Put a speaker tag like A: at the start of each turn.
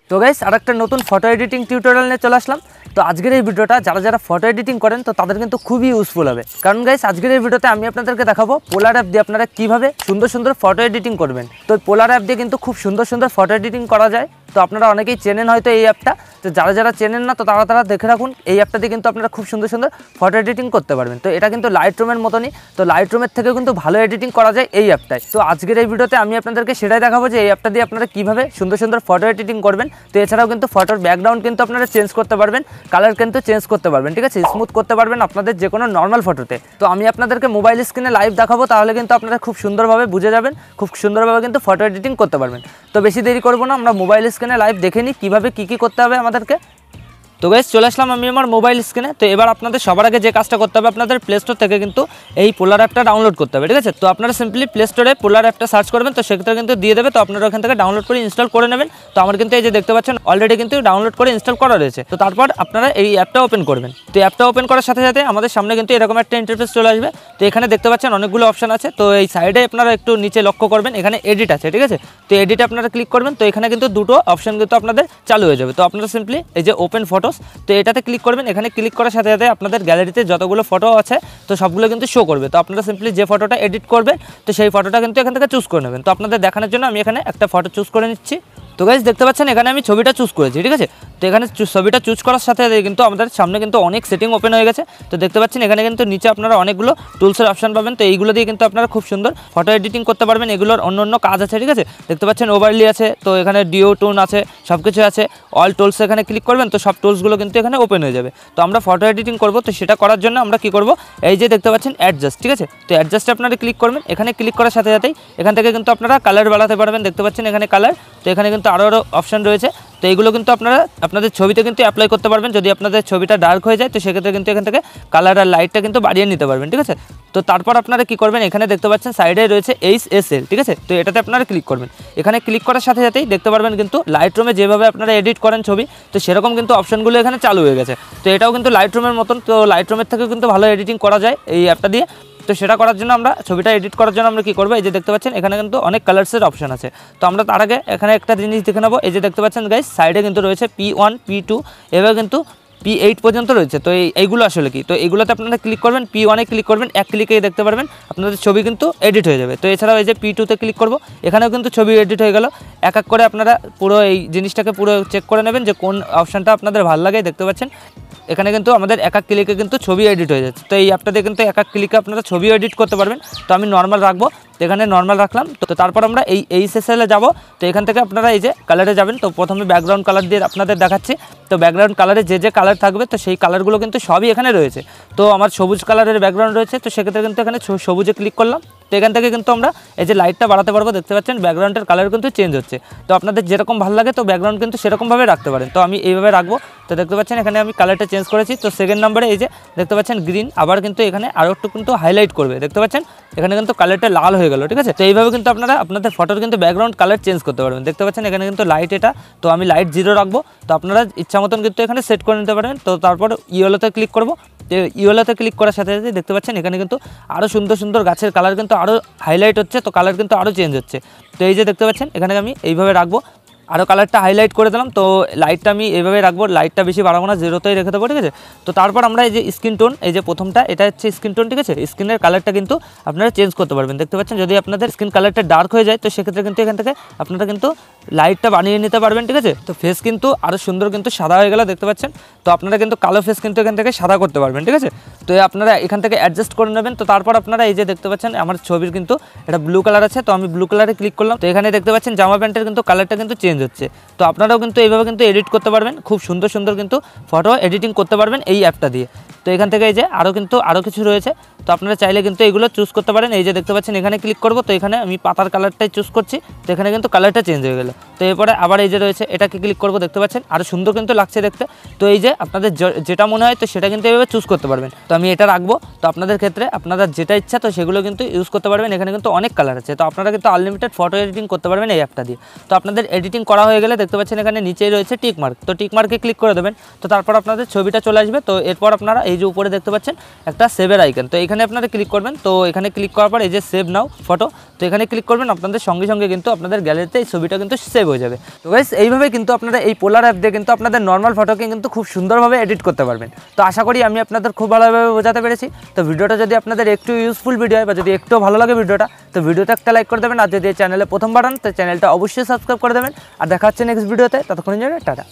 A: তো গাইস আরেকটা নতুন ফটো এডিটিং টিউটোরিয়াল নিয়ে চলে আসলাম। তো আজকের এই ভিডিওটা যারা ফটো এডিটিং করেন তো তাদের কিন্তু খুবই ইউজফুল হবে, কারণ গাইস আজকের এই ভিডিওতে আমি আপনাদেরকে দেখাবো পোলার অ্যাপ দিয়ে আপনারা কীভাবে সুন্দর সুন্দর ফটো এডিটিং করবেন। তো পোলার অ্যাপ দিয়ে কিন্তু খুব সুন্দর সুন্দর ফটো এডিটিং করা যায়। তো আপনারা অনেকেই চেনেন হয়তো এই অ্যাপটা, তো যারা চেনেন না তো তারা দেখে রাখুন। এই অ্যাপটা দিয়ে কিন্তু আপনারা খুব সুন্দর সুন্দর ফটো এডিটিং করতে পারবেন। তো এটা কিন্তু লাইটরুমের মতনই, তো লাইটরুমের থেকেও কিন্তু ভালো এডিটিং করা যায় এই অ্যাপটায়। তো আজকের এই ভিডিওতে আমি আপনাদেরকে সেটাই দেখাবো যে এই অ্যাপটা দিয়ে আপনারা কীভাবে সুন্দর সুন্দর ফটো এডিটিং করবেন। তো এছাড়াও কিন্তু ফটোর ব্যাকগ্রাউন্ড কিন্তু আপনারা চেঞ্জ করতে পারবেন, কালার কিন্তু চেঞ্জ করতে পারবেন, ঠিক আছে, স্মুথ করতে পারবেন আপনাদের যে কোনো নর্মাল ফটোতে। তো আমি আপনাদেরকে মোবাইল স্ক্রিনে লাইভ দেখাবো, তাহলে কিন্তু আপনারা খুব সুন্দরভাবে বুঝে যাবেন, খুব সুন্দরভাবে কিন্তু ফটো এডিটিং করতে পারবেন। তো বেশি দেরি করবো না, আমরা মোবাইল স্ক্রিনে লাইভ দেখে নিই কীভাবে কী করতে হবে আমাদেরকে। তো গাইস চলে আসলাম আমি আমার মোবাইল স্ক্রিনে। তো এবার আপনাদের সবার আগে যে কাজটা করতে হবে, আপনাদের প্লে স্টোর থেকে কিন্তু এই পোলার অ্যাপটা ডাউনলোড করতে হবে, ঠিক আছে। তো আপনারা সিম্পলি প্লে স্টোরে পোলার অ্যাপটা সার্চ করবেন, তো সেক্ষেত্রে কিন্তু দিয়ে দেবে। তো আপনারা ওখান থেকে ডাউনলোড করে ইনস্টল করে নেবেন। তো আমার কিন্তু এই যে দেখতে পাচ্ছেন অলরেডি কিন্তু ডাউনলোড করে ইনস্টল করা রয়েছে। তো তারপর আপনারা এই অ্যাপটা ওপেন করবেন। তো অ্যাপটা ওপেন করার সাথে সাথে আমাদের সামনে কিন্তু এরকম একটা ইন্টারফেস চলে আসবে। তো এখানে দেখতে পাচ্ছেন অনেকগুলো অপশন আছে। তো এই সাইডে আপনারা একটু নিচে লক্ষ্য করবেন, এখানে এডিট আছে, ঠিক আছে। তো এডিটে আপনারা ক্লিক করবেন। তো এখানে কিন্তু দুটো অপশন কিন্তু আপনাদের চালু হয়ে যাবে। তো আপনারা সিম্পলি এই যে ওপেন ফটোস, তো এটাতে ক্লিক করবেন। এখানে ক্লিক করার সাথে সাথে আপনাদের গ্যালারিতে যতগুলো ফটো আছে তো সবগুলো কিন্তু শো করবে। তো আপনারা সিম্পলি যে ফটোটা এডিট করবেন তো সেই ফটোটা কিন্তু এখান থেকে চুজ করে নেবেন। তো আপনাদের দেখানোর জন্য আমি এখানে একটা ফটো চুজ করে নিচ্ছি। তো গাইস দেখতে পাচ্ছেন এখানে আমি ছবিটা চুজ করেছি, ঠিক আছে। তো এখানে ছবিটা চুজ করার সাথে সাথে কিন্তু আমাদের সামনে কিন্তু অনেক সেটিং ওপেন হয়ে গেছে। তো দেখতে পাচ্ছেন এখানে কিন্তু নিচে আপনারা অনেকগুলো টুলসের অপশন পাবেন। তো এইগুলো দিয়ে কিন্তু আপনারা খুব সুন্দর ফটো এডিটিং করতে পারবেন। এগুলোর অন্য কাজ আছে, ঠিক আছে। দেখতে পাচ্ছেন ওভারলি আছে, তো এখানে ডিও টোন আছে, সব কিছু আছে। অল টুলস এখানে ক্লিক করবেন, তো সব টুলসগুলো কিন্তু এখানে ওপেন হয়ে যাবে। তো আমরা ফটো এডিটিং করবো, তো সেটা করার জন্য আমরা কি করব, এই যে দেখতে পাচ্ছেন অ্যাডজাস্ট, ঠিক আছে। তো অ্যাডজাস্টে আপনারা ক্লিক করবেন। এখানে ক্লিক করার সাথে সাথেই এখান থেকে কিন্তু আপনারা কালার বাড়াতে পারবেন। দেখতে পাচ্ছেন এখানে কালার, তো এখানে কিন্তু আরও অপশন রয়েছে। তো এইগুলো কিন্তু আপনারা আপনাদের ছবিতে কিন্তু অ্যাপ্লাই করতে পারবেন। যদি আপনাদের ছবিটা ডার্ক হয়ে যায় তো সেক্ষেত্রে কিন্তু এখান থেকে কালার আর লাইটটা কিন্তু বাড়িয়ে নিতে পারবেন, ঠিক আছে। তো তারপর আপনারা কি করবেন, এখানে দেখতে পাচ্ছেন সাইডে রয়েছে HSL, ঠিক আছে। তো এটাতে আপনারা ক্লিক করবেন। এখানে ক্লিক করার সাথে সাথেই দেখতে পারবেন কিন্তু লাইটরুমে যেভাবে আপনারা এডিট করেন ছবি, তো সেরকম কিন্তু অপশনগুলো এখানে চালু হয়ে গেছে। তো এটাও কিন্তু লাইটরুমের মতন, তো লাইটরুমের থেকেও কিন্তু ভালো এডিটিং করা যায় এই অ্যাপটা দিয়ে। তো সেটা করার জন্য আমরা ছবিটা এডিট করার জন্য আমরা কী করবো, এই যে দেখতে পাচ্ছেন এখানে কিন্তু অনেক কালার্সের অপশন আছে। তো আমরা তার আগে এখানে একটা জিনিস দেখে নেবো। এই যে দেখতে পাচ্ছেন গাইস সাইডে কিন্তু রয়েছে P1 P2 এভাবে কিন্তু P8 পর্যন্ত রয়েছে। তো এইগুলো আসলে কি, তো এইগুলোতে আপনারা ক্লিক করবেন, P1-এ ক্লিক করবেন, এক ক্লিকেই দেখতে পারবেন আপনাদের ছবি কিন্তু এডিট হয়ে যাবে। তো এছাড়াও এই যে P2-তে ক্লিক করব, এখানেও কিন্তু ছবি এডিট হয়ে গেল। এক এক করে আপনারা পুরো এই জিনিসটাকে পুরো চেক করে নেবেন যে কোন অপশানটা আপনাদের ভালো লাগে। দেখতে পাচ্ছেন এখানে কিন্তু আমাদের এক এক ক্লিকে কিন্তু ছবি এডিট হয়ে যাচ্ছে। তো এই অ্যাপটা দিয়ে কিন্তু এক এক ক্লিকে আপনারা ছবিও এডিট করতে পারবেন। তো আমি নর্মাল রাখবো, তো এখানে নর্মাল রাখলাম। তো তারপর আমরা এই HSL-এ যাবো। তো এখান থেকে আপনারা এই যে কালারে যাবেন। তো প্রথমে ব্যাকগ্রাউন্ড কালার দিয়ে আপনাদের দেখাচ্ছি। তো ব্যাকগ্রাউন্ড কালারে যে কালার থাকবে তো সেই কালারগুলো কিন্তু সবই এখানে রয়েছে। তো আমার সবুজ কালারের ব্যাকগ্রাউন্ড রয়েছে, তো সেক্ষেত্রে কিন্তু এখানে সবুজে ক্লিক করলাম। তো এখান থেকে কিন্তু আমরা এই যে লাইটটা বাড়াতে পারবো। দেখতে পাচ্ছেন ব্যাকগ্রাউন্ডের কালার কিন্তু চেঞ্জ হচ্ছে। তো আপনাদের যেরকম ভালো লাগে তো ব্যাকগ্রাউন্ড কিন্তু সেরকমভাবে রাখতে পারেন। তো আমি এইভাবে রাখবো। তো দেখতে পাচ্ছেন এখানে আমি কালারটা চেঞ্জ করেছি। তো সেকেন্ড নম্বরে এই যে দেখতে পাচ্ছেন গ্রিন, আবার কিন্তু এখানে আরও একটু কিন্তু হাইলাইট করবে। দেখতে পাচ্ছেন এখানে কিন্তু কালারটা লাল হয়ে গেল, ঠিক আছে। তো এইভাবে কিন্তু আপনারা আপনাদের ফটোর কিন্তু ব্যাকগ্রাউন্ড কালার চেঞ্জ করতে পারবেন। দেখতে পাচ্ছেন এখানে কিন্তু লাইট এটা, তো আমি লাইট 0 রাখবো। তো আপনারা ইচ্ছা মতন কিন্তু এখানে সেট করে নিতে পারবেন। তো তারপর ইয়েলোতে ক্লিক করবো। তো ইয়েলোতে ক্লিক করার সাথে সাথে দেখতে পাচ্ছেন এখানে কিন্তু আরও সুন্দর সুন্দর গাছের কালার কিন্তু আরও হাইলাইট হচ্ছে। তো কালার কিন্তু আরও চেঞ্জ হচ্ছে। তো এই যে দেখতে পাচ্ছেন এখানে আমি এইভাবে রাখবো, আরও কালারটা হাইলাইট করে দিলাম। তো লাইটটা আমি এইভাবে রাখবো, লাইটটা বেশি বাড়াবো না, 0-তেই রেখে দেবো, ঠিক আছে। তো তারপর আমরা এই যে স্কিন টোন, এই যে প্রথমটা এটা হচ্ছে স্কিন টোন, ঠিক আছে। স্কিনের কালারটা কিন্তু আপনারা চেঞ্জ করতে পারবেন। দেখতে পাচ্ছেন যদি আপনাদের স্কিন কালারটা ডার্ক হয়ে যায় তো সেক্ষেত্রে কিন্তু এখান থেকে আপনারা কিন্তু লাইটটা বানিয়ে নিতে পারবেন, ঠিক আছে। তো ফেস কিন্তু আরও সুন্দর কিন্তু সাদা হয়ে গেল, দেখতে পাচ্ছেন। তো আপনারা কিন্তু কালো ফেস কিন্তু এখান থেকে সাদা করতে পারবেন, ঠিক আছে। তো আপনারা এখান থেকে অ্যাডজাস্ট করে নেবেন। তো তারপর আপনারা এই যে দেখতে পাচ্ছেন আমার ছবির কিন্তু এটা ব্লু কালার আছে, তো আমি ব্লু কালারে ক্লিক করলাম। তো এখানে দেখতে পাচ্ছেন জামা প্যান্টের কিন্তু কালারটা কিন্তু চেঞ্জ হচ্ছে। তো আপনারাও কিন্তু এইভাবে কিন্তু এডিট করতে পারবেন, খুব সুন্দর সুন্দর কিন্তু ফটো এডিটিং করতে পারবেন এই অ্যাপটা দিয়ে। তো এখান থেকে এই যে আরও কিছু রয়েছে। তো আপনারা চাইলে কিন্তু এগুলো চুজ করতে পারেন। এই যে দেখতে পাচ্ছেন এখানে ক্লিক করব, তো এখানে আমি পাতার কালারটাই চুজ করছি। তো এখানে কিন্তু কালারটা চেঞ্জ হয়ে গেল। তো এরপরে আবার এই যে রয়েছে এটাকে ক্লিক করব, দেখতে পাচ্ছেন আরও সুন্দর কিন্তু লাগছে দেখতে। তো এই যে আপনাদের যেটা মনে হয় তো সেটা কিন্তু এইভাবে চুজ করতে পারবেন। তো আমি এটা রাখবো। তো আপনাদের ক্ষেত্রে আপনারা যেটা ইচ্ছা তো সেগুলো কিন্তু ইউজ করতে পারবেন। এখানে কিন্তু অনেক কালার আছে। তো আপনারা কিন্তু আনলিমিটেড ফটো এডিটিং করতে পারবেন এই অ্যাপটা দিয়ে। তো আপনাদের এডিটিং করা হয়ে গেলে দেখতে পাচ্ছেন এখানে নিচেই রয়েছে টিক মার্ক। তো টিক মার্কে ক্লিক করে দেবেন। তো তারপর আপনাদের ছবিটা চলে আসবে। তো এরপর আপনারা এই এই যে উপরে দেখতে পাচ্ছেন একটা সেভের আইকন, তো এখানে আপনারা ক্লিক করবেন। তো এখানে ক্লিক করার পর এই যে সেভ নাও ফটো, তো এখানে ক্লিক করবেন, আপনাদের সঙ্গে সঙ্গে কিন্তু আপনাদের গ্যালারিতে এই ছবিটা কিন্তু সেভ হয়ে যাবে। তো গাইস এইভাবে কিন্তু আপনারা এই পোলার অ্যাপ দিয়ে কিন্তু আপনাদের নর্মাল ফটোকে কিন্তু খুব সুন্দরভাবে এডিট করতে পারবেন। তো আশা করি আমি আপনাদের খুব ভালোভাবে বোঝাতে পেরেছি। তো ভিডিওটা যদি আপনাদের একটু ইউজফুল ভিডিও হয় বা যদি একটু ভালো লাগে ভিডিওটা, তো ভিডিওতে একটা লাইক করে দেবেন। আর যদি চ্যানেলে প্রথমবার হন তো চ্যানেলটা অবশ্যই সাবস্ক্রাইব করে দেবেন। আর দেখা হচ্ছে নেক্সট ভিডিওতে, ততক্ষণের জন্য টাটা।